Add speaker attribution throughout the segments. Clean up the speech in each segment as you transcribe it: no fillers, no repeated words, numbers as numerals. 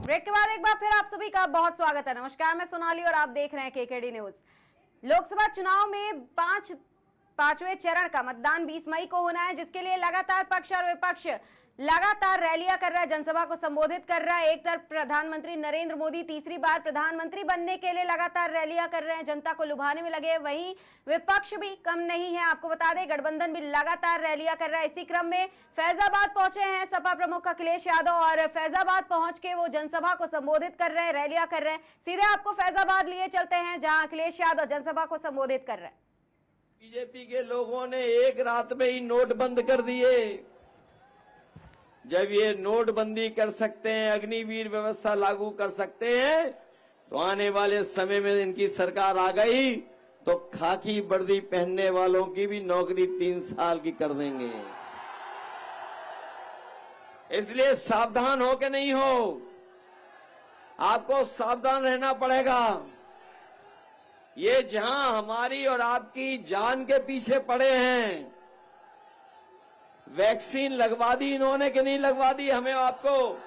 Speaker 1: Break के बाद एक बार फिर आप सभी का बहुत स्वागत है। नमस्कार, मैं सोनाली और आप देख रहे हैं केकेडी न्यूज। लोकसभा चुनाव में पांचवें चरण का मतदान 20 मई को होना है, जिसके लिए लगातार पक्ष और विपक्ष लगातार रैलियां कर रहा है, जनसभा को संबोधित कर रहा है। एक तरफ प्रधानमंत्री नरेंद्र मोदी तीसरी बार प्रधानमंत्री बनने के लिए लगातार रैलियां कर रहे हैं, जनता को लुभाने में लगे, वहीं विपक्ष भी कम नहीं है। आपको बता दें, गठबंधन भी लगातार रैलियां कर रहा है। इसी क्रम में फैजाबाद पहुंचे हैं सपा प्रमुख अखिलेश यादव और फैजाबाद पहुंच के वो जनसभा को संबोधित कर रहे हैं, रैलियां कर रहे हैं। सीधे आपको फैजाबाद लिए चलते हैं, जहां अखिलेश यादव जनसभा को संबोधित कर रहे हैं।
Speaker 2: बीजेपी के लोगों ने एक रात में ही नोट बंद कर दिए। जब ये नोटबंदी कर सकते हैं, अग्निवीर व्यवस्था लागू कर सकते हैं, तो आने वाले समय में इनकी सरकार आ गई तो खाकी वर्दी पहनने वालों की भी नौकरी 3 साल की कर देंगे। इसलिए सावधान हो के नहीं हो, आपको सावधान रहना पड़ेगा। ये जहां हमारी और आपकी जान के पीछे पड़े हैं, वैक्सीन लगवा दी इन्होंने कि नहीं लगवा दी, हमें आपको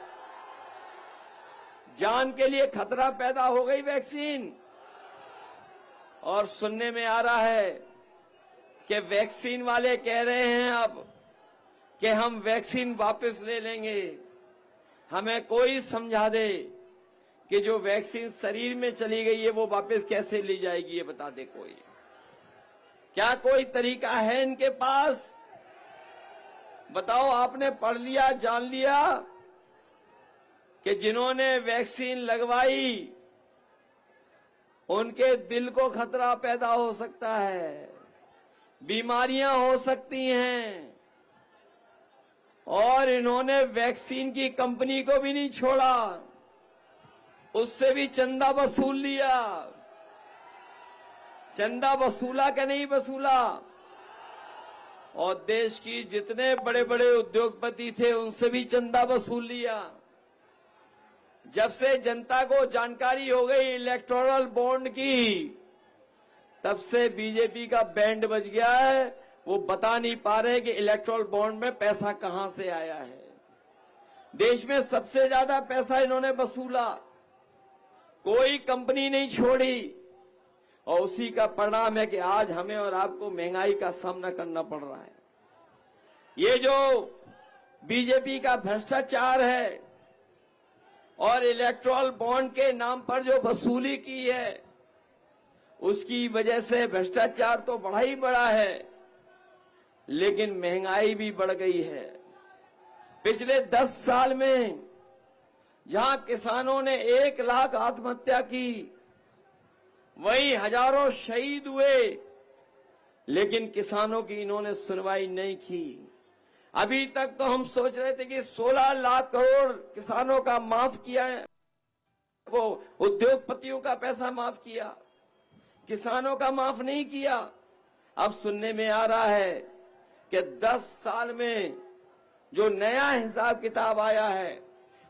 Speaker 2: जान के लिए खतरा पैदा हो गई वैक्सीन। और सुनने में आ रहा है कि वैक्सीन वाले कह रहे हैं अब कि हम वैक्सीन वापस ले लेंगे। हमें कोई समझा दे कि जो वैक्सीन शरीर में चली गई है वो वापस कैसे ली जाएगी, ये बता दे कोई। क्या कोई तरीका है इनके पास? बताओ, आपने पढ़ लिया, जान लिया कि जिन्होंने वैक्सीन लगवाई उनके दिल को खतरा पैदा हो सकता है, बीमारियां हो सकती हैं, और इन्होंने वैक्सीन की कंपनी को भी नहीं छोड़ा, उससे भी चंदा वसूल लिया। चंदा वसूला कि नहीं वसूला? और देश की जितने बड़े बड़े उद्योगपति थे उनसे भी चंदा वसूल लिया। जब से जनता को जानकारी हो गई इलेक्टोरल बॉन्ड की, तब से बीजेपी का बैंड बज गया है। वो बता नहीं पा रहे कि इलेक्टोरल बॉन्ड में पैसा कहां से आया है। देश में सबसे ज्यादा पैसा इन्होंने वसूला, कोई कंपनी नहीं छोड़ी, और उसी का परिणाम है कि आज हमें और आपको महंगाई का सामना करना पड़ रहा है। ये जो बीजेपी का भ्रष्टाचार है और इलेक्टोरल बॉन्ड के नाम पर जो वसूली की है, उसकी वजह से भ्रष्टाचार तो बढ़ा ही बढ़ा है, लेकिन महंगाई भी बढ़ गई है। पिछले 10 साल में जहां किसानों ने 1 लाख आत्महत्या की, वहीं हजारों शहीद हुए, लेकिन किसानों की इन्होंने सुनवाई नहीं की। अभी तक तो हम सोच रहे थे कि 16 लाख करोड़ किसानों का माफ किया है, वो उद्योगपतियों का पैसा माफ किया, किसानों का माफ नहीं किया। अब सुनने में आ रहा है कि 10 साल में जो नया हिसाब किताब आया है,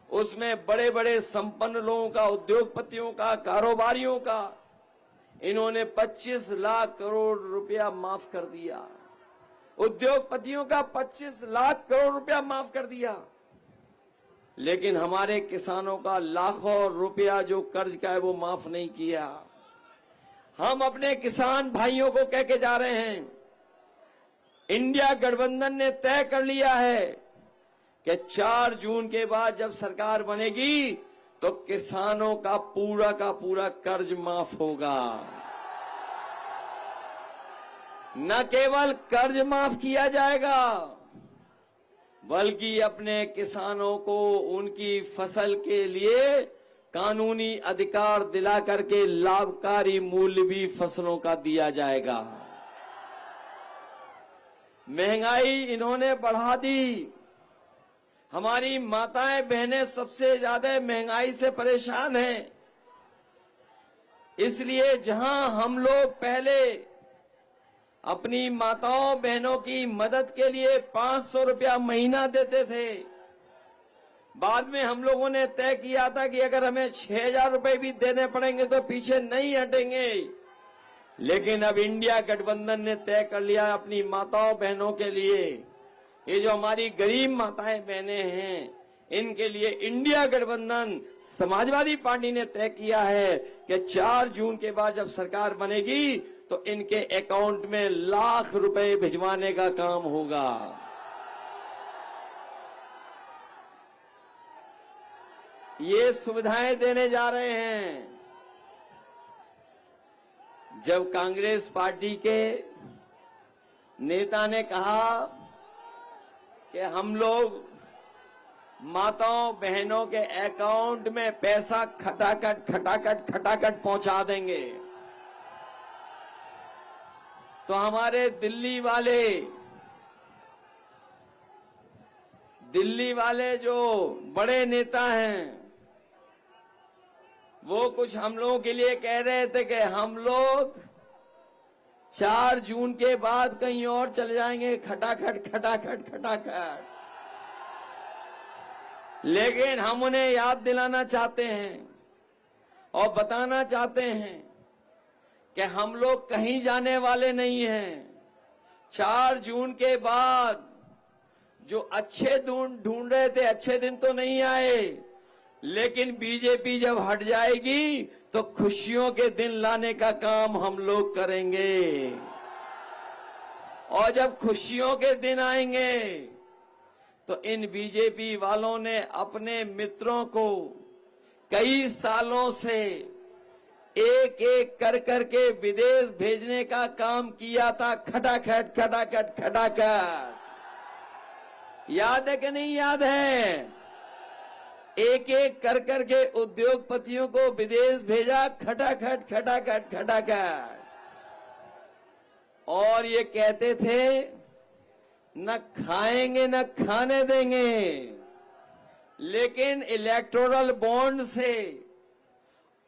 Speaker 2: उसमें बड़े बड़े संपन्न लोगों का, उद्योगपतियों का, कारोबारियों का इन्होंने 25 लाख करोड़ रुपया माफ कर दिया। उद्योगपतियों का 25 लाख करोड़ रुपया माफ कर दिया, लेकिन हमारे किसानों का लाखों रुपया जो कर्ज का है वो माफ नहीं किया। हम अपने किसान भाइयों को कह के जा रहे हैं, इंडिया गठबंधन ने तय कर लिया है कि 4 जून के बाद जब सरकार बनेगी तो किसानों का पूरा कर्ज माफ होगा। न केवल कर्ज माफ किया जाएगा, बल्कि अपने किसानों को उनकी फसल के लिए कानूनी अधिकार दिला करके लाभकारी मूल्य भी फसलों का दिया जाएगा। महंगाई इन्होंने बढ़ा दी। हमारी माताएं बहनें सबसे ज्यादा महंगाई से परेशान हैं। इसलिए जहां हम लोग पहले अपनी माताओं बहनों की मदद के लिए 500 रुपया महीना देते थे, बाद में हम लोगों ने तय किया था कि अगर हमें 6000 रुपए भी देने पड़ेंगे तो पीछे नहीं हटेंगे। लेकिन अब इंडिया गठबंधन ने तय कर लिया अपनी माताओं बहनों के लिए, ये जो हमारी गरीब माताएं बहनें हैं, इनके लिए इंडिया गठबंधन समाजवादी पार्टी ने तय किया है कि 4 जून के बाद जब सरकार बनेगी तो इनके अकाउंट में लाख रुपए भिजवाने का काम होगा। ये सुविधाएं देने जा रहे हैं। जब कांग्रेस पार्टी के नेता ने कहा कि हम लोग माताओं बहनों के अकाउंट में पैसा खटाखट पहुंचा देंगे, तो हमारे दिल्ली वाले जो बड़े नेता हैं वो कुछ हम लोगों के लिए कह रहे थे कि हम लोग 4 जून के बाद कहीं और चले जाएंगे, खटाखट। लेकिन हम उन्हें याद दिलाना चाहते हैं और बताना चाहते हैं कि हम लोग कहीं जाने वाले नहीं हैं। 4 जून के बाद जो अच्छे ढूंढ रहे थे, अच्छे दिन तो नहीं आए, लेकिन बीजेपी जब हट जाएगी तो खुशियों के दिन लाने का काम हम लोग करेंगे। और जब खुशियों के दिन आएंगे तो इन बीजेपी वालों ने अपने मित्रों को कई सालों से एक एक कर करके विदेश भेजने का काम किया था, खटाखट। याद है कि नहीं याद है? एक एक कर करके उद्योगपतियों को विदेश भेजा, खटाखट। और ये कहते थे न खाएंगे न खाने देंगे, लेकिन इलेक्टोरल बॉन्ड से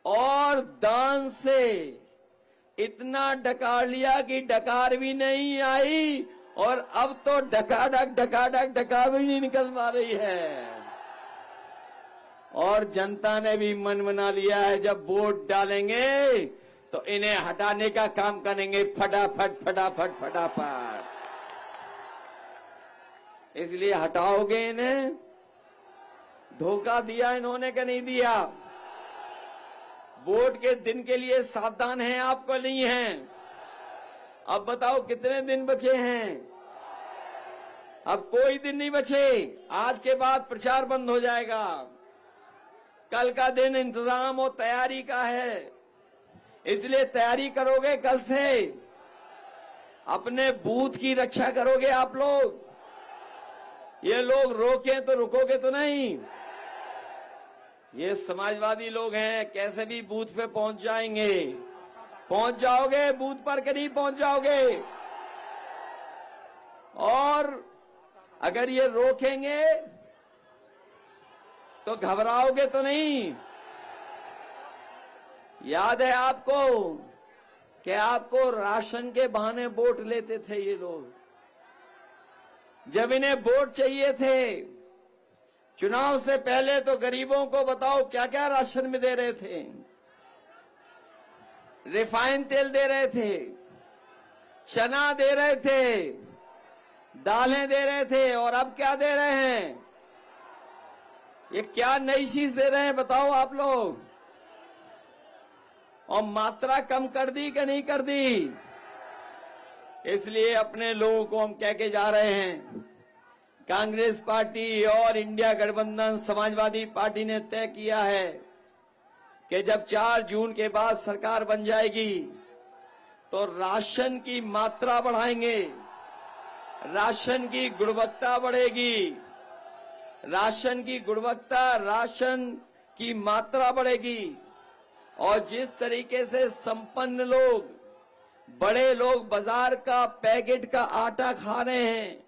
Speaker 2: और दान से इतना डकार लिया कि डकार भी नहीं आई, और अब तो डकार भी नहीं निकल पा रही है। और जनता ने भी मन बना लिया है, जब वोट डालेंगे तो इन्हें हटाने का काम करेंगे, फटाफट। इसलिए हटाओगे इन्हें? धोखा दिया इन्होंने कि नहीं दिया? वोट के दिन के लिए सावधान हैं आपको नहीं हैं? अब बताओ कितने दिन बचे हैं? अब कोई दिन नहीं बचे। आज के बाद प्रचार बंद हो जाएगा। कल का दिन इंतजाम और तैयारी का है, इसलिए तैयारी करोगे कल से। अपने बूथ की रक्षा करोगे आप लोग। ये लोग रोकें तो रुकोगे तो नहीं। ये समाजवादी लोग हैं, कैसे भी बूथ पे पहुंच जाएंगे। पहुंच जाओगे बूथ पर कि नहीं पहुंच जाओगे? और अगर ये रोकेंगे तो घबराओगे तो नहीं? याद है आपको कि आपको राशन के बहाने वोट लेते थे ये लोग। जब इन्हें वोट चाहिए थे चुनाव से पहले, तो गरीबों को बताओ क्या क्या राशन में दे रहे थे। रिफाइंड तेल दे रहे थे, चना दे रहे थे, दालें दे रहे थे, और अब क्या दे रहे हैं? ये क्या नई चीज दे रहे हैं बताओ आप लोग? और मात्रा कम कर दी कि नहीं कर दी? इसलिए अपने लोगों को हम कह के जा रहे हैं, कांग्रेस पार्टी और इंडिया गठबंधन समाजवादी पार्टी ने तय किया है कि जब 4 जून के बाद सरकार बन जाएगी तो राशन की मात्रा बढ़ाएंगे, राशन की गुणवत्ता बढ़ेगी, राशन की मात्रा बढ़ेगी। और जिस तरीके से संपन्न लोग, बड़े लोग बाजार का पैकेट का आटा खा रहे हैं,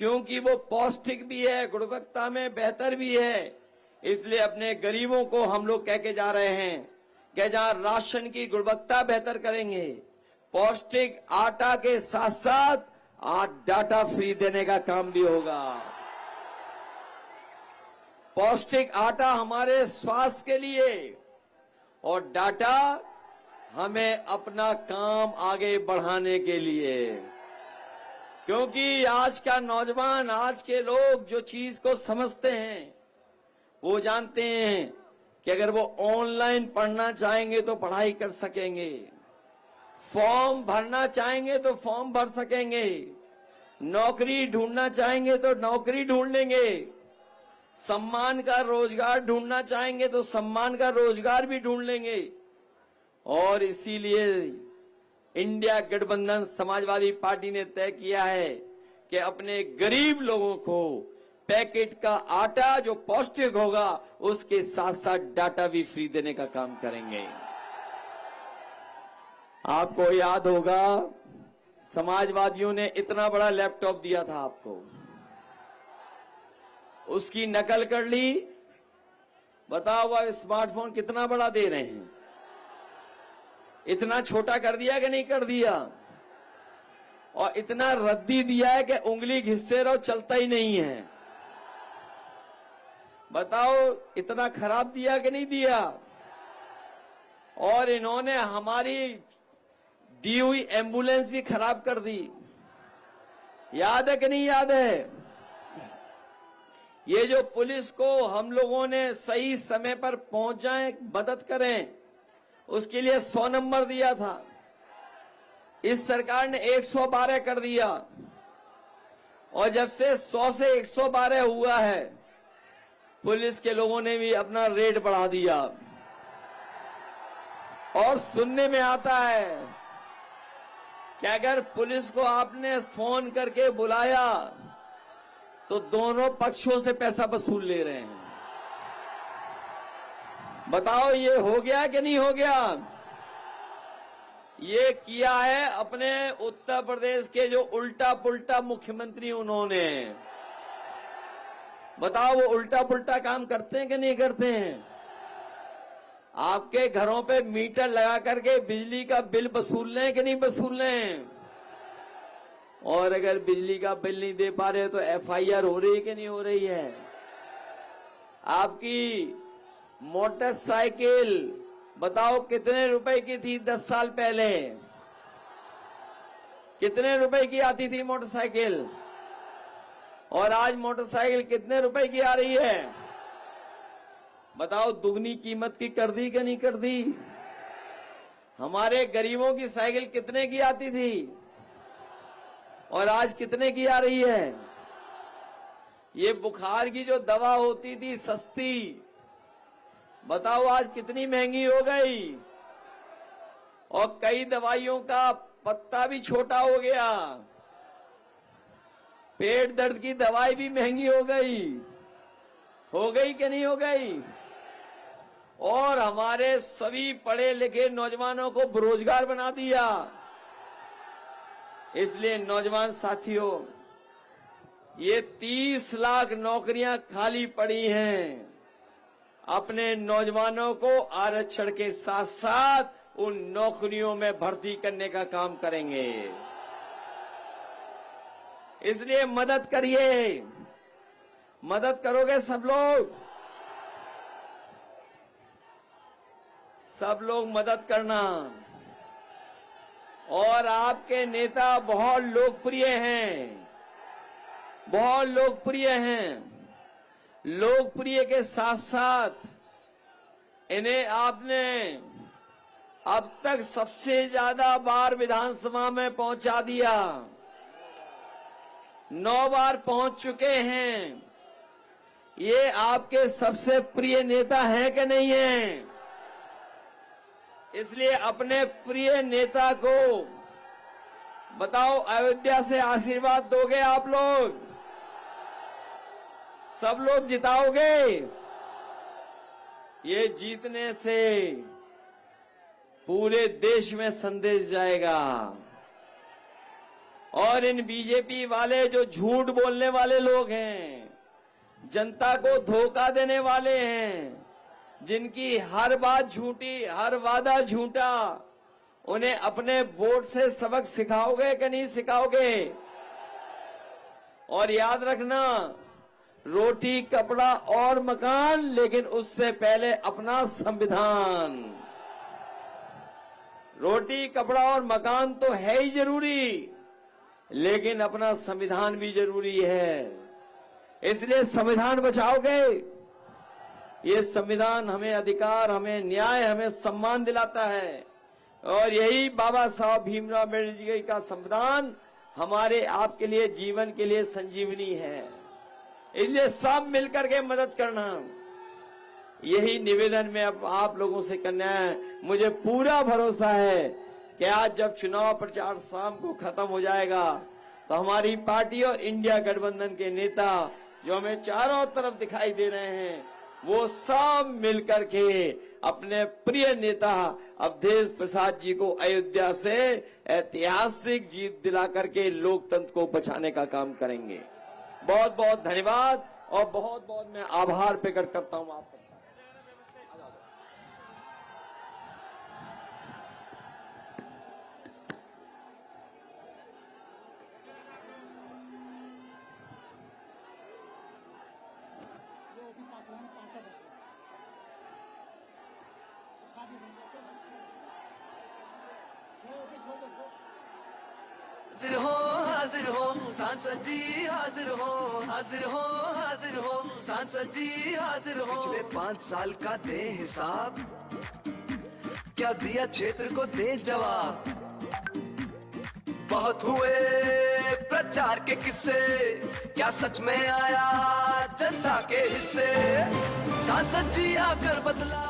Speaker 2: क्योंकि वो पौष्टिक भी है, गुणवत्ता में बेहतर भी है, इसलिए अपने गरीबों को हम लोग कह के जा रहे हैं कि जहां राशन की गुणवत्ता बेहतर करेंगे, पौष्टिक आटा के साथ साथ आज डाटा फ्री देने का काम भी होगा। पौष्टिक आटा हमारे स्वास्थ्य के लिए, और डाटा हमें अपना काम आगे बढ़ाने के लिए। क्योंकि आज का नौजवान, आज के लोग जो चीज को समझते हैं वो जानते हैं कि अगर वो ऑनलाइन पढ़ना चाहेंगे तो पढ़ाई कर सकेंगे, फॉर्म भरना चाहेंगे तो फॉर्म भर सकेंगे, नौकरी ढूंढना चाहेंगे तो नौकरी ढूंढ लेंगे, सम्मान का रोजगार ढूंढना चाहेंगे तो सम्मान का रोजगार भी ढूंढ लेंगे। और इसीलिए इंडिया गठबंधन समाजवादी पार्टी ने तय किया है कि अपने गरीब लोगों को पैकेट का आटा जो पौष्टिक होगा उसके साथ साथ डाटा भी फ्री देने का काम करेंगे। आपको याद होगा समाजवादियों ने इतना बड़ा लैपटॉप दिया था आपको, उसकी नकल कर ली। बताओ वह स्मार्टफोन कितना बड़ा दे रहे हैं, इतना छोटा कर दिया कि नहीं कर दिया, और इतना रद्दी दिया है कि उंगली घिसते रहो चलता ही नहीं है। बताओ इतना खराब दिया कि नहीं दिया। और इन्होंने हमारी दी हुई एम्बुलेंस भी खराब कर दी, याद है कि नहीं याद है। ये जो पुलिस को हम लोगों ने सही समय पर पहुंच जाए मदद करें उसके लिए 100 नंबर दिया था, इस सरकार ने 112 कर दिया। और जब से 100 से 112 हुआ है पुलिस के लोगों ने भी अपना रेट बढ़ा दिया। और सुनने में आता है कि अगर पुलिस को आपने फोन करके बुलाया तो दोनों पक्षों से पैसा वसूल ले रहे हैं। बताओ ये हो गया कि नहीं हो गया। ये किया है अपने उत्तर प्रदेश के जो उल्टा पुल्टा मुख्यमंत्री उन्होंने। बताओ वो उल्टा पुल्टा काम करते हैं कि नहीं करते हैं। आपके घरों पे मीटर लगा करके बिजली का बिल वसूल लें कि नहीं वसूल लें। और अगर बिजली का बिल नहीं दे पा रहे तो एफआईआर हो रही है कि नहीं हो रही है। आपकी मोटरसाइकिल बताओ कितने रुपए की थी 10 साल पहले, कितने रुपए की आती थी मोटरसाइकिल, और आज मोटरसाइकिल कितने रुपए की आ रही है। बताओ दुगनी कीमत की कर दी कि नहीं कर दी। हमारे गरीबों की साइकिल कितने की आती थी और आज कितने की आ रही है। ये बुखार की जो दवा होती थी सस्ती, बताओ आज कितनी महंगी हो गई। और कई दवाइयों का पत्ता भी छोटा हो गया। पेट दर्द की दवाई भी महंगी हो गई कि नहीं हो गई। और हमारे सभी पढ़े लिखे नौजवानों को बेरोजगार बना दिया। इसलिए नौजवान साथियों, ये 30 लाख नौकरियां खाली पड़ी हैं। अपने नौजवानों को आरक्षण के साथ साथ उन नौकरियों में भर्ती करने का काम करेंगे। इसलिए मदद करिए, मदद करोगे सब लोग मदद करना। और आपके नेता बहुत लोकप्रिय हैं, बहुत लोकप्रिय हैं। लोकप्रिय के साथ साथ इन्हें आपने अब तक सबसे ज्यादा बार विधानसभा में पहुंचा दिया। 9 बार पहुंच चुके हैं। ये आपके सबसे प्रिय नेता हैं कि नहीं हैं। इसलिए अपने प्रिय नेता को बताओ अयोध्या से आशीर्वाद दोगे आप लोग, सब लोग जिताओगे। ये जीतने से पूरे देश में संदेश जाएगा। और इन बीजेपी वाले जो झूठ बोलने वाले लोग हैं, जनता को धोखा देने वाले हैं, जिनकी हर बात झूठी, हर वादा झूठा, उन्हें अपने वोट से सबक सिखाओगे कि नहीं सिखाओगे। और याद रखना, रोटी कपड़ा और मकान, लेकिन उससे पहले अपना संविधान। रोटी कपड़ा और मकान तो है ही जरूरी, लेकिन अपना संविधान भी जरूरी है। इसलिए संविधान बचाओगे, ये संविधान हमें अधिकार, हमें न्याय, हमें सम्मान दिलाता है। और यही बाबा साहब भीमराव अम्बेडकर जी का संविधान हमारे आपके लिए जीवन के लिए संजीवनी है। इसलिए सब मिलकर के मदद करना, यही निवेदन में अब आप लोगों से करना है। मुझे पूरा भरोसा है कि आज जब चुनाव प्रचार शाम को खत्म हो जाएगा तो हमारी पार्टी और इंडिया गठबंधन के नेता जो हमें चारों तरफ दिखाई दे रहे हैं, वो सब मिलकर के अपने प्रिय नेता अवधेश प्रसाद जी को अयोध्या से ऐतिहासिक जीत दिला करके लोकतंत्र को बचाने का काम करेंगे। बहुत बहुत धन्यवाद और बहुत बहुत मैं आभार प्रकट करता हूं आप सबका।
Speaker 3: हाजिर हो सांसद जी, हाजिर हो, हाजिर हो, हाजिर हो सांसद जी, हाजिर हो। पिछले 5 साल का दे हिसाब, क्या दिया क्षेत्र को दे जवाब। बहुत हुए प्रचार के किस्से, क्या सच में आया जनता के हिस्से। सांसद जी आकर बदला